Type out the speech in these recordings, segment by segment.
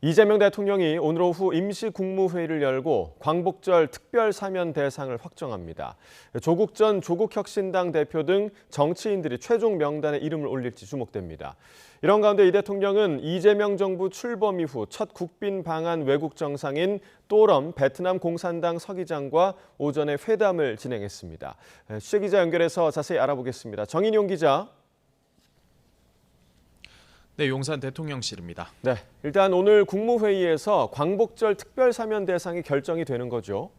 이재명 대통령이 오늘 오후 임시국무회의를 열고 광복절 특별사면 대상을 확정합니다. 조국 전 조국혁신당 대표 등 정치인들이 최종 명단에 이름을 올릴지 주목됩니다. 이런 가운데 이 대통령은 이재명 정부 출범 이후 첫 국빈 방한 외국 정상인 또럼 베트남 공산당 서기장과 오전에 회담을 진행했습니다. 취재기자 연결해서 자세히 알아보겠습니다. 정인용 기자. 네, 용산 대통령실입니다. 네, 일단 오늘 국무회의에서 광복절 특별사면 대상이 결정이 되는 거죠.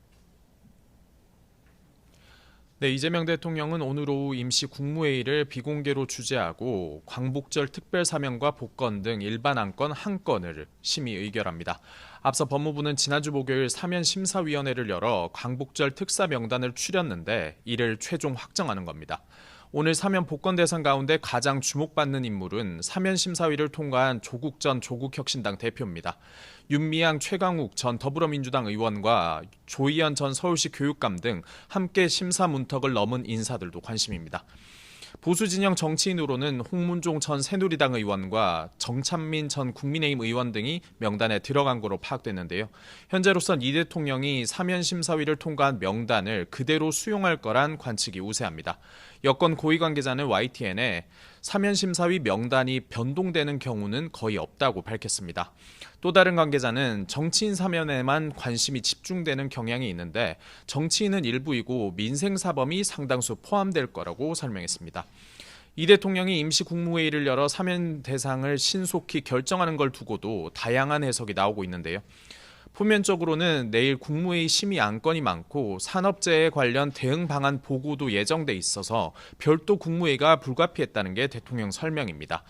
네, 이재명 대통령은 오늘 오후 임시 국무회의를 비공개로 주재하고 광복절 특별사면과 복권 등 일반 안건 한 건을 심의 의결합니다. 앞서 법무부는 지난주 목요일 사면심사위원회를 열어 광복절 특사 명단을 추렸는데 이를 최종 확정하는 겁니다. 오늘 사면 복권 대상 가운데 가장 주목받는 인물은 사면심사위를 통과한 조국 전 조국혁신당 대표입니다. 윤미향, 최강욱 전 더불어민주당 의원과 조희연 전 서울시 교육감 등 함께 심사 문턱을 넘은 인사들도 관심입니다. 보수 진영 정치인으로는 홍문종 전 새누리당 의원과 정찬민 전 국민의힘 의원 등이 명단에 들어간 것으로 파악됐는데요. 현재로선 이 대통령이 사면심사위를 통과한 명단을 그대로 수용할 거란 관측이 우세합니다. 여권 고위 관계자는 YTN에 사면심사위 명단이 변동되는 경우는 거의 없다고 밝혔습니다. 또 다른 관계자는 정치인 사면에만 관심이 집중되는 경향이 있는데 정치인은 일부이고 민생사범이 상당수 포함될 거라고 설명했습니다. 이 대통령이 임시 국무회의를 열어 사면 대상을 신속히 결정하는 걸 두고도 다양한 해석이 나오고 있는데요. 표면적으로는 내일 국무회의 심의 안건이 많고 산업재해 관련 대응 방안 보고도 예정돼 있어서 별도 국무회의가 불가피했다는 게 대통령 설명입니다.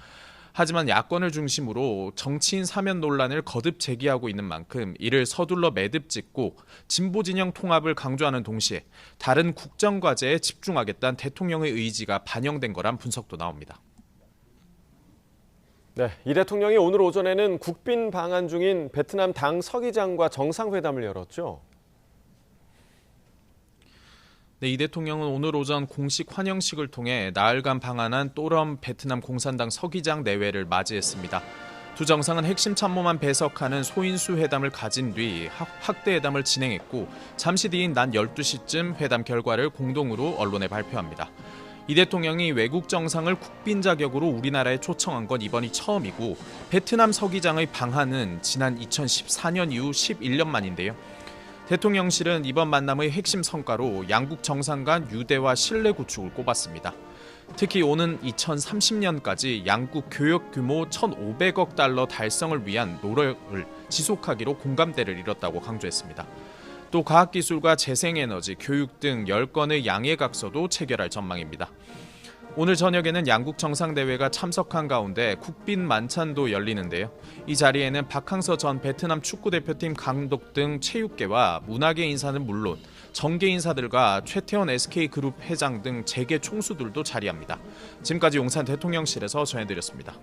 하지만 야권을 중심으로 정치인 사면 논란을 거듭 제기하고 있는 만큼 이를 서둘러 매듭 짓고 진보 진영 통합을 강조하는 동시에 다른 국정 과제에 집중하겠다는 대통령의 의지가 반영된 거란 분석도 나옵니다. 네, 이 대통령이 오늘 오전에는 국빈 방한 중인 베트남 당 서기장과 정상회담을 열었죠. 네, 이 대통령은 오늘 오전 공식 환영식을 통해 나흘간 방한한 또럼 베트남 공산당 서기장 내외를 맞이했습니다. 두 정상은 핵심 참모만 배석하는 소인수 회담을 가진 뒤 확대 회담을 진행했고 잠시 뒤인 낮 12시쯤 회담 결과를 공동으로 언론에 발표합니다. 이 대통령이 외국 정상을 국빈 자격으로 우리나라에 초청한 건 이번이 처음이고 베트남 서기장의 방한은 지난 2014년 이후 11년 만인데요. 대통령실은 이번 만남의 핵심 성과로 양국 정상 간 유대와 신뢰 구축을 꼽았습니다. 특히 오는 2030년까지 양국 교역 규모 1,500억 달러 달성을 위한 노력을 지속하기로 공감대를 이뤘다고 강조했습니다. 또 과학기술과 재생에너지, 교육 등 10건의 양해각서도 체결할 전망입니다. 오늘 저녁에는 양국 정상대회가 참석한 가운데 국빈 만찬도 열리는데요. 이 자리에는 박항서 전 베트남 축구대표팀 감독 등 체육계와 문화계 인사는 물론 정계 인사들과 최태원 SK그룹 회장 등 재계 총수들도 자리합니다. 지금까지 용산 대통령실에서 전해드렸습니다.